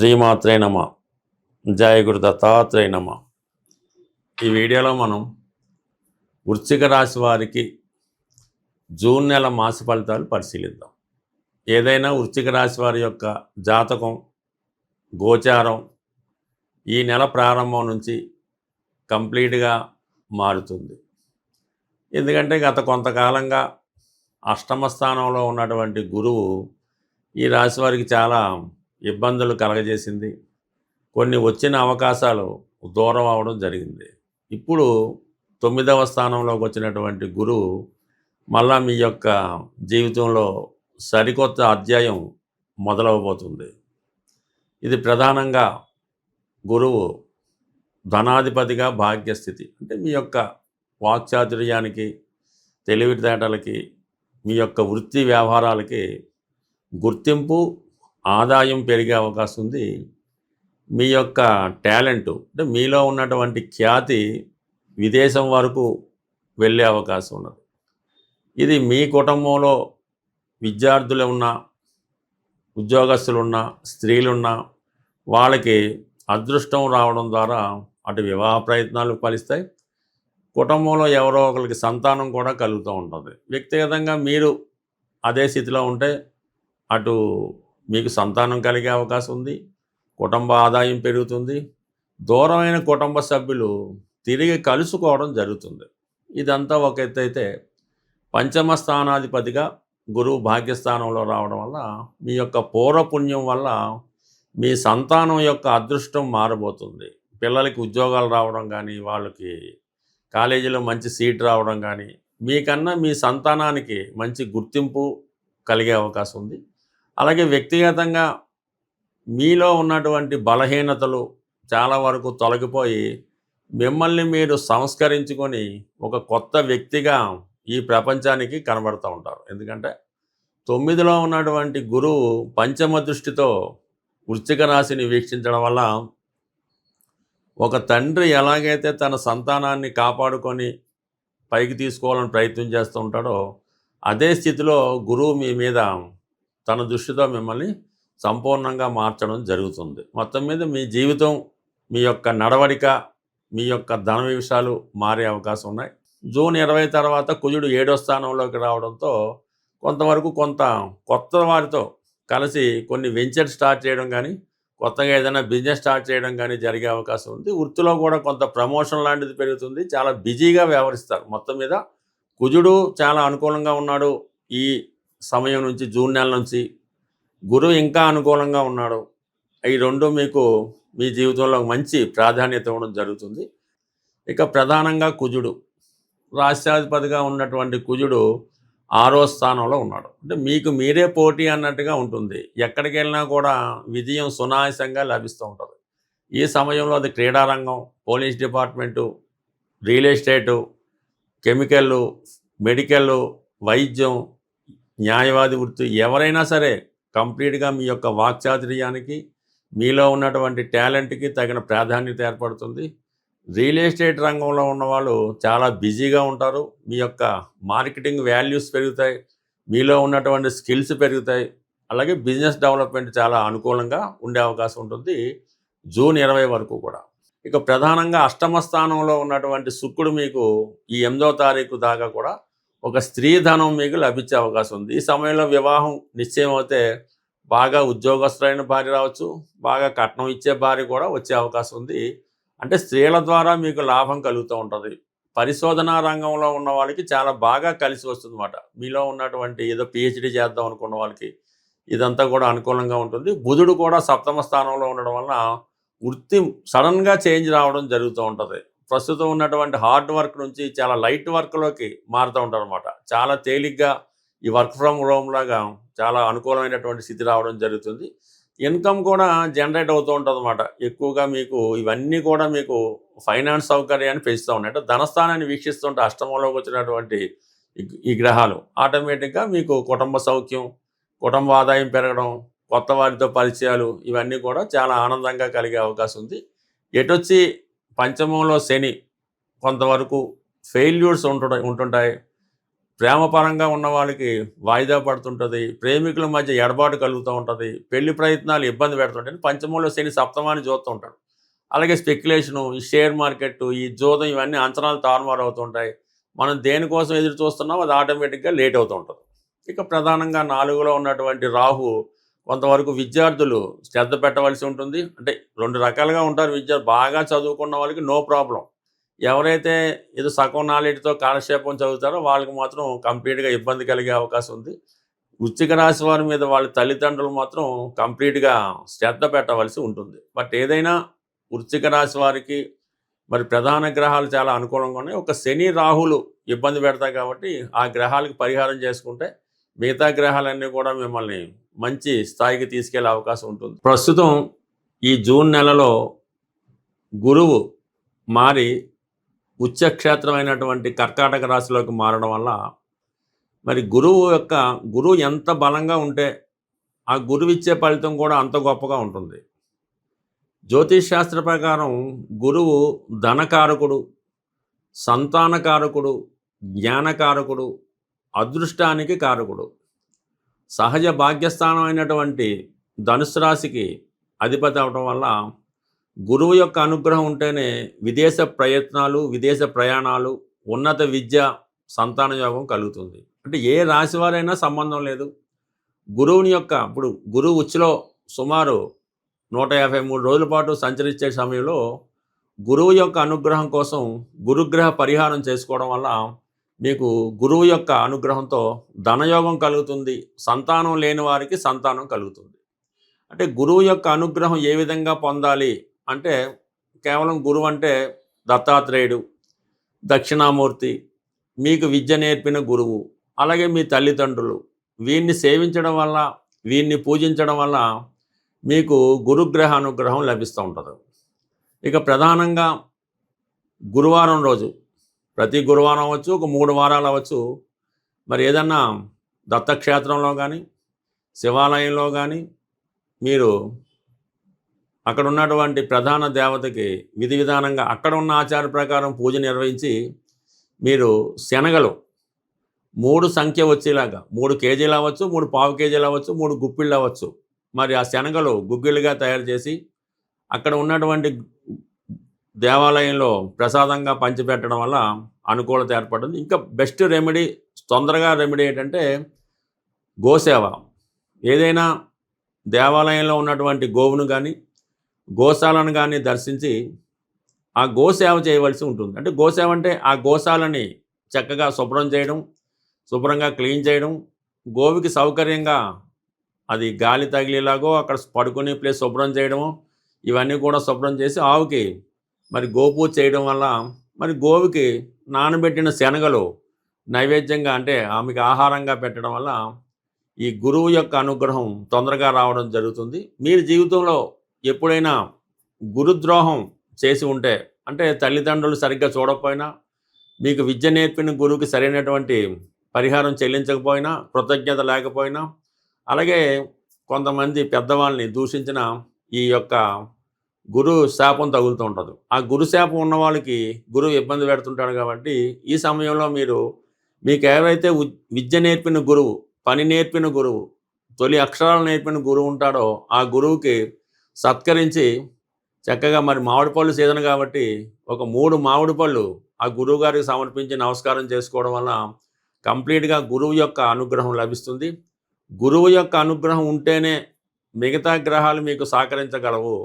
శ్రీమాత్రే నమ. జయ గురు దత్తాత్రేయ నమ. ఈ వీడియోలో మనం వృశ్చిక రాశి వారికి జూన్ నెల మాస ఫలితాలు పరిశీలిద్దాం. ఏదైనా వృశ్చిక రాశి వారి యొక్క జాతకం గోచారం ఈ నెల ప్రారంభం నుంచి కంప్లీట్గా మారుతుంది. ఎందుకంటే గత కొంతకాలంగా అష్టమ స్థానంలో ఉన్నటువంటి గురువు ఈ రాశి వారికి చాలా ఇబ్బందులు కలగజేసింది. కొన్ని వచ్చిన అవకాశాలు దూరం అవడం జరిగింది. ఇప్పుడు 9వ స్థానంలోకి వచ్చినటువంటి గురువు మళ్ళా మీ యొక్క జీవితంలో సరికొత్త అధ్యాయం మొదలవబోతుంది. ఇది ప్రధానంగా గురువు ధనాధిపతిగా భాగ్యస్థితి, అంటే మీ యొక్క వాక్చాతుర్యానికి, తెలివితేటలకి, మీ యొక్క వృత్తి వ్యవహారాలకి గుర్తింపు, ఆదాయం పెరిగే అవకాశం ఉంది. మీ యొక్క టాలెంటు, అంటే మీలో ఉన్నటువంటి ఖ్యాతి విదేశం వరకు వెళ్ళే అవకాశం ఉన్నది. ఇది మీ కుటుంబంలో విద్యార్థులు ఉన్నా, ఉద్యోగస్తులున్నా, స్త్రీలున్నా వాళ్ళకి అదృష్టం రావడం ద్వారా అటు వివాహ ప్రయత్నాలు ఫలిస్తాయి. కుటుంబంలో ఎవరో ఒకరికి సంతానం కూడా కలుగుతూ ఉంటుంది. వ్యక్తిగతంగా మీరు అదే స్థితిలో ఉంటే అటు మీకు సంతానం కలిగే అవకాశం ఉంది, కుటుంబ ఆదాయం పెరుగుతుంది, దూరమైన కుటుంబ సభ్యులు తిరిగి కలుసుకోవడం జరుగుతుంది. ఇదంతా ఒక ఎత్తు అయితే, పంచమ స్థానాధిపతిగా గురువు భాగ్యస్థానంలో రావడం వల్ల మీ యొక్క పూర్వపుణ్యం వల్ల మీ సంతానం యొక్క అదృష్టం మారబోతుంది. పిల్లలకి ఉద్యోగాలు రావడం కానీ, వాళ్ళకి కాలేజీలో మంచి సీట్ రావడం కానీ, మీకన్నా మీ సంతానానికి మంచి గుర్తింపు కలిగే అవకాశం ఉంది. అలాగే వ్యక్తిగతంగా మీలో ఉన్నటువంటి బలహీనతలు చాలా వరకు తొలగిపోయి మిమ్మల్ని మీరు సంస్కరించుకొని ఒక కొత్త వ్యక్తిగా ఈ ప్రపంచానికి కనబడుతూ ఉంటారు. ఎందుకంటే 9లో ఉన్నటువంటి గురువు పంచమ దృష్టితో వృశ్చిక రాశిని వీక్షించడం వల్ల ఒక తండ్రి ఎలాగైతే తన సంతానాన్ని కాపాడుకొని పైకి తీసుకోవాలని ప్రయత్నం చేస్తూ ఉంటాడో, అదే స్థితిలో గురువు మీ మీద తన దృష్టితో మిమ్మల్ని సంపూర్ణంగా మార్చడం జరుగుతుంది. మొత్తం మీద మీ జీవితం, మీ యొక్క నడవడిక, మీ యొక్క ధన విషయాలు మారే అవకాశం ఉన్నాయి. జూన్ 20 తర్వాత కుజుడు 7వ స్థానంలోకి రావడంతో కొంతవరకు కొత్త వారితో కలిసి కొన్ని వెంచర్ స్టార్ట్ చేయడం కానీ, కొత్తగా ఏదైనా బిజినెస్ స్టార్ట్ చేయడం కానీ జరిగే అవకాశం ఉంది. వృత్తిలో కూడా కొంత ప్రమోషన్ లాంటిది పెరుగుతుంది. చాలా బిజీగా వ్యవహరిస్తారు. మొత్తం మీద కుజుడు చాలా అనుకూలంగా ఉన్నాడు ఈ సమయం నుంచి, జూన్ నెల నుంచి. గురువు ఇంకా అనుకూలంగా ఉన్నాడు. ఈ రెండు మీకు మీ జీవితంలో మంచి ప్రాధాన్యత ఇవ్వడం జరుగుతుంది. ఇక ప్రధానంగా కుజుడు, రాష్ట్రాధిపతిగా ఉన్నటువంటి కుజుడు 6వ స్థానంలో ఉన్నాడు. అంటే మీకు మీరే పోటీ అన్నట్టుగా ఉంటుంది. ఎక్కడికి వెళ్ళినా కూడా విజయం సునాయాసంగా లభిస్తూ ఉంటుంది. ఈ సమయంలో అది క్రీడారంగం, పోలీస్ డిపార్ట్మెంటు, రియల్ ఎస్టేటు, కెమికల్లు, మెడికల్, వైద్యం, న్యాయవాది వృత్తి, ఎవరైనా సరే కంప్లీట్గా మీ యొక్క వాక్చాతుర్యానికి, మీలో ఉన్నటువంటి టాలెంట్కి తగిన ప్రాధాన్యత ఏర్పడుతుంది. రియల్ ఎస్టేట్ రంగంలో ఉన్నవాళ్ళు చాలా బిజీగా ఉంటారు. మీ యొక్క మార్కెటింగ్ వాల్యూస్ పెరుగుతాయి, మీలో ఉన్నటువంటి స్కిల్స్ పెరుగుతాయి. అలాగే బిజినెస్ డెవలప్మెంట్ చాలా అనుకూలంగా ఉండే అవకాశం ఉంటుంది జూన్ 20 వరకు కూడా. ఇక ప్రధానంగా అష్టమ స్థానంలో ఉన్నటువంటి శుక్రుడు మీకు ఈ 8వ తారీఖు దాకా కూడా ఒక స్త్రీ ధనం మీకు లభించే అవకాశం ఉంది. ఈ సమయంలో వివాహం నిశ్చయం అయితే బాగా ఉద్యోగస్తులైన భార్య రావచ్చు, బాగా కట్నం ఇచ్చే భార్య కూడా వచ్చే అవకాశం ఉంది. అంటే స్త్రీల ద్వారా మీకు లాభం కలుగుతూ ఉంటుంది. పరిశోధనా రంగంలో ఉన్న వాళ్ళకి చాలా బాగా కలిసి వస్తుంది అన్నమాట. మీలో ఉన్నటువంటి ఏదో పిహెచ్డి చేద్దాం అనుకున్న వాళ్ళకి ఇదంతా కూడా అనుకూలంగా ఉంటుంది. బుధుడు కూడా 7వ స్థానంలో ఉండడం వలన వృత్తి సడన్గా చేంజ్ రావడం జరుగుతూ ఉంటుంది. ప్రస్తుతం ఉన్నటువంటి హార్డ్ వర్క్ నుంచి చాలా లైట్ వర్క్లోకి మారుతూ ఉంటారు అనమాట. చాలా తేలిగ్గా ఈ వర్క్ ఫ్రమ్ హోమ్ లాగా చాలా అనుకూలమైనటువంటి స్థితి రావడం జరుగుతుంది. ఇన్కమ్ కూడా జనరేట్ అవుతూ ఉంటుంది అన్నమాట. ఎక్కువగా మీకు ఇవన్నీ కూడా మీకు ఫైనాన్స్ సౌకర్యాన్ని పెంచుతూ ఉన్నాయి. అంటే ధనస్థానాన్ని వీక్షిస్తుంటే అష్టమంలోకి వచ్చినటువంటి ఈ గ్రహాలు ఆటోమేటిక్గా మీకు కుటుంబ సౌఖ్యం, కుటుంబ ఆదాయం పెరగడం, కొత్త వారితో పరిచయాలు, ఇవన్నీ కూడా చాలా ఆనందంగా కలిగే అవకాశం ఉంది. ఎటొచ్చి పంచమంలో శని కొంతవరకు ఫెయిల్యూర్స్ ఉంటుంటాయి. ప్రేమ పరంగా ఉన్న వాళ్ళకి వాయిదా పడుతుంటుంది, ప్రేమికుల మధ్య ఎడబాటు కలుగుతూ ఉంటుంది, పెళ్లి ప్రయత్నాలు ఇబ్బంది పెడుతుంటాయి. పంచమంలో శని సప్తమాన్ని చూస్తూ ఉంటాడు. అలాగే స్పెక్యులేషను, ఈ షేర్ మార్కెట్టు, ఈ జూదం ఇవన్నీ అంచనాలు తారుమారు అవుతుంటాయి. మనం దేనికోసం ఎదురు చూస్తున్నామో అది ఆటోమేటిక్గా లేట్ అవుతూ ఉంటుంది. ఇక ప్రధానంగా 4లో ఉన్నటువంటి రాహు కొంతవరకు విద్యార్థులు శ్రద్ధ పెట్టవలసి ఉంటుంది. అంటే 2 రకాలుగా ఉంటారు విద్యార్థులు. బాగా చదువుకున్న వాళ్ళకి నో ప్రాబ్లం. ఎవరైతే ఏదో సగం నాలెడ్జ్‌తో కాలక్షేపం చదువుతారో వాళ్ళకి మాత్రం కంప్లీట్‌గా ఇబ్బంది కలిగే అవకాశం ఉంది. వృశ్చిక రాశి వారి మీద వాళ్ళ తల్లిదండ్రులు మాత్రం కంప్లీట్‌గా శ్రద్ధ పెట్టవలసి ఉంటుంది. బట్ ఏదైనా వృశ్చిక రాశి వారికి మరి ప్రధాన గ్రహాలు చాలా అనుకూలంగా ఉన్నాయి. ఒక శని, రాహులు ఇబ్బంది పెడతాయి కాబట్టి ఆ గ్రహాలకు పరిహారం చేసుకుంటే మిగతా గ్రహాలన్నీ కూడా మిమ్మల్ని మంచి స్థాయికి తీసుకెళ్లే అవకాశం ఉంటుంది. ప్రస్తుతం ఈ జూన్ నెలలో గురువు మారి ఉచ్చక్షేత్రమైనటువంటి కర్కాటక రాశిలోకి మారడం వల్ల మరి గురువు ఎంత బలంగా ఉంటే ఆ గురువు ఇచ్చే ఫలితం కూడా అంత గొప్పగా ఉంటుంది. జ్యోతిష్ శాస్త్ర ప్రకారం గురువు ధనకారకుడు, సంతానకారకుడు, జ్ఞానకారకుడు, అదృష్టానికి కారకుడు. సహజ భాగ్యస్థానం అయినటువంటి ధనుసు రాశికి అధిపతి అవడం వల్ల గురువు యొక్క అనుగ్రహం ఉంటేనే విదేశ ప్రయత్నాలు, విదేశ ప్రయాణాలు, ఉన్నత విద్య, సంతాన యోగం కలుగుతుంది. అంటే ఏ రాశి వారైనా సంబంధం లేదు. గురువుని యొక్క ఇప్పుడు గురువు ఉచ్చులో సుమారు 153 రోజుల పాటు సంచరించే సమయంలో గురువు యొక్క అనుగ్రహం కోసం గురుగ్రహ పరిహారం చేసుకోవడం వల్ల మీకు గురువు యొక్క అనుగ్రహంతో ధనయోగం కలుగుతుంది. సంతానం లేని వారికి సంతానం కలుగుతుంది. అంటే గురువు యొక్క అనుగ్రహం ఏ విధంగా పొందాలి అంటే కేవలం గురువు అంటే దత్తాత్రేయుడు, దక్షిణామూర్తి, మీకు విద్య నేర్పిన గురువు, అలాగే మీ తల్లిదండ్రులు, వీరిని సేవించడం వల్ల, వీరిని పూజించడం వల్ల మీకు గురుగ్రహ అనుగ్రహం లభిస్తూ ఉంటుంది. ఇక ప్రధానంగా గురువారం రోజు, ప్రతి గురువారం అవ్వచ్చు, ఒక 3 వారాలు అవ్వచ్చు, మరి ఏదన్నా దత్తక్షేత్రంలో కానీ, శివాలయంలో కానీ మీరు అక్కడ ఉన్నటువంటి ప్రధాన దేవతకి విధి విధానంగా అక్కడ ఉన్న ఆచార ప్రకారం పూజ నిర్వహించి మీరు శనగలు 3 సంఖ్య వచ్చేలాగా 3 కేజీలు అవ్వచ్చు, 3 పావు కేజీలు అవ్వచ్చు, 3 గుప్పిళ్ళు అవ్వచ్చు, మరి ఆ శనగలు గుగ్గిళ్ళుగా తయారు చేసి అక్కడ ఉన్నటువంటి దేవాలయంలో ప్రసాదంగా పంచిపెట్టడం వల్ల అనుకూలత ఏర్పడుతుంది. ఇంకా బెస్ట్ రెమెడీ, తొందరగా రెమెడీ ఏంటంటే గోసేవ. ఏదైనా దేవాలయంలో ఉన్నటువంటి గోవును కానీ, గోశాలను కానీ దర్శించి ఆ గోసేవ చేయవలసి ఉంటుంది. అంటే గోసేవ అంటే ఆ గోశాలని చక్కగా శుభ్రం చేయడం, శుభ్రంగా క్లీన్ చేయడం, గోవుకి సౌకర్యంగా అది గాలి తగిలేలాగో అక్కడ పడుకునే ప్లేస్ శుభ్రం చేయడము, ఇవన్నీ కూడా శుభ్రం చేసి ఆవుకి మరి గోపూజ చేయడం వల్ల మరి గోవుకి నానబెట్టిన శనగలు నైవేద్యంగా అంటే ఆమెకి ఆహారంగా పెట్టడం వల్ల ఈ గురువు యొక్క అనుగ్రహం తొందరగా రావడం జరుగుతుంది. మీరు జీవితంలో ఎప్పుడైనా గురుద్రోహం చేసి ఉంటే, అంటే తల్లిదండ్రులు సరిగ్గా చూడకపోయినా, మీకు విద్య నేర్పిన గురువుకి సరైనటువంటి పరిహారం చెల్లించకపోయినా, కృతజ్ఞత లేకపోయినా, అలాగే కొంతమంది పెద్దవాళ్ళని దూషించిన ఈ యొక్క గురు శాపం తగులుతూ ఉంటుంది. ఆ గురు శాపం ఉన్న వాళ్ళకి గురువు ఇబ్బంది పెడుతుంటాడు కాబట్టి ఈ సమయంలో మీకు ఎవరైతే విద్య నేర్పిన గురువు, పని నేర్పిన గురువు, తొలి అక్షరాలు నేర్పిన గురువు ఉంటాడో ఆ గురువుకి సత్కరించి చక్కగా మరి మామిడి పళ్ళు సీజన్ కాబట్టి ఒక 3 మామిడి పళ్ళు ఆ గురువు గారికి సమర్పించి నమస్కారం చేసుకోవడం వల్ల కంప్లీట్గా గురువు యొక్క అనుగ్రహం లభిస్తుంది. గురువు యొక్క అనుగ్రహం ఉంటేనే మిగతా గ్రహాలు మీకు సహకరించగలవు.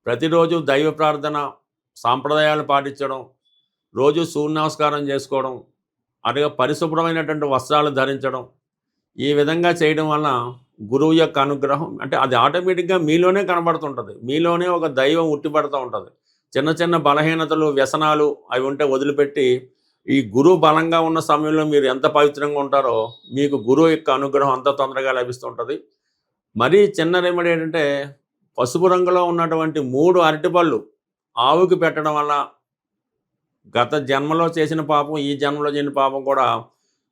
ప్రతిరోజు దైవ ప్రార్థన, సాంప్రదాయాలు పాటించడం, రోజు సూర్య నమస్కారం చేసుకోవడం, అలాగే పరిశుభ్రమైనటువంటి వస్త్రాలు ధరించడం, ఈ విధంగా చేయడం వల్ల గురువు యొక్క అనుగ్రహం అంటే అది ఆటోమేటిక్గా మీలోనే కనబడుతుంటుంది. మీలోనే ఒక దైవం ఉట్టిపడుతూ ఉంటుంది. చిన్న చిన్న బలహీనతలు, వ్యసనాలు అవి ఉంటే వదిలిపెట్టి ఈ గురువు బలంగా ఉన్న సమయంలో మీరు ఎంత పవిత్రంగా ఉంటారో మీకు గురువు యొక్క అనుగ్రహం అంత తొందరగా లభిస్తుంటుంది. మరీ చిన్న రెమెడీ ఏంటంటే పసుపు రంగులో ఉన్నటువంటి 3 అరటిపళ్ళు ఆవుకి పెట్టడం వల్ల గత జన్మలో చేసిన పాపం, ఈ జన్మలో చేసిన పాపం కూడా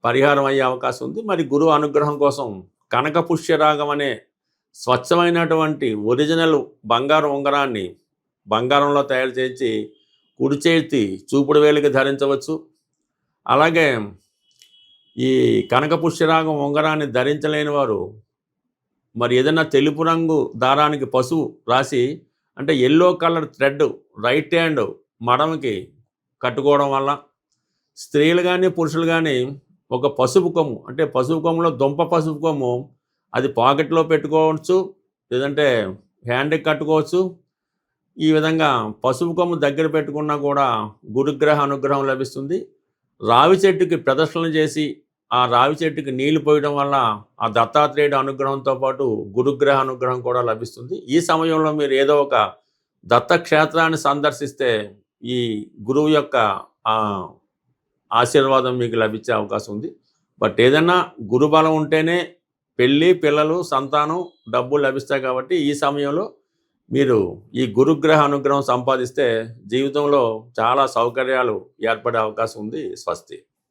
పరిహారం అయ్యే అవకాశం ఉంది. మరి గురువు అనుగ్రహం కోసం కనక పుష్యరాగం అనే స్వచ్ఛమైనటువంటి ఒరిజినల్ బంగారు ఉంగరాన్ని బంగారంలో తయారు చేసి కుడి చేతి చూపుడు వేలికి ధరించవచ్చు. అలాగే ఈ కనక పుష్యరాగం ఉంగరాన్ని ధరించలేని వారు మరి ఏదైనా తెలుపు రంగు దారానికి పసుపు రాసి, అంటే yellow colour thread right hand మడమకి కట్టుకోవడం వల్ల, స్త్రీలు కానీ పురుషులు కానీ ఒక పసుపు కొమ్ము, అంటే పసుపు కొమ్ములో దుంప పసుపు కొమ్ము, అది పాకెట్లో పెట్టుకోవచ్చు, లేదంటే హ్యాండ్కి కట్టుకోవచ్చు. ఈ విధంగా పసుపు కొమ్ము దగ్గర పెట్టుకున్నా కూడా గురుగ్రహ అనుగ్రహం లభిస్తుంది. రావి చెట్టుకి ప్రదక్షిణలు చేసి ఆ రావి చెట్టుకి నీళ్లు పోయడం వల్ల ఆ దత్తాత్రేయుడి అనుగ్రహంతో పాటు గురుగ్రహ అనుగ్రహం కూడా లభిస్తుంది. ఈ సమయంలో మీరు ఏదో ఒక దత్తక్షేత్రాన్ని సందర్శిస్తే ఈ గురువు యొక్క ఆశీర్వాదం మీకు లభించే అవకాశం ఉంది. బట్ ఏదన్నా గురుబలం ఉంటేనే పెళ్ళి, పిల్లలు, సంతానం, డబ్బులు లభిస్తాయి. కాబట్టి ఈ సమయంలో మీరు ఈ గురుగ్రహ అనుగ్రహం సంపాదిస్తే జీవితంలో చాలా సౌకర్యాలు ఏర్పడే అవకాశం ఉంది. స్వస్తి.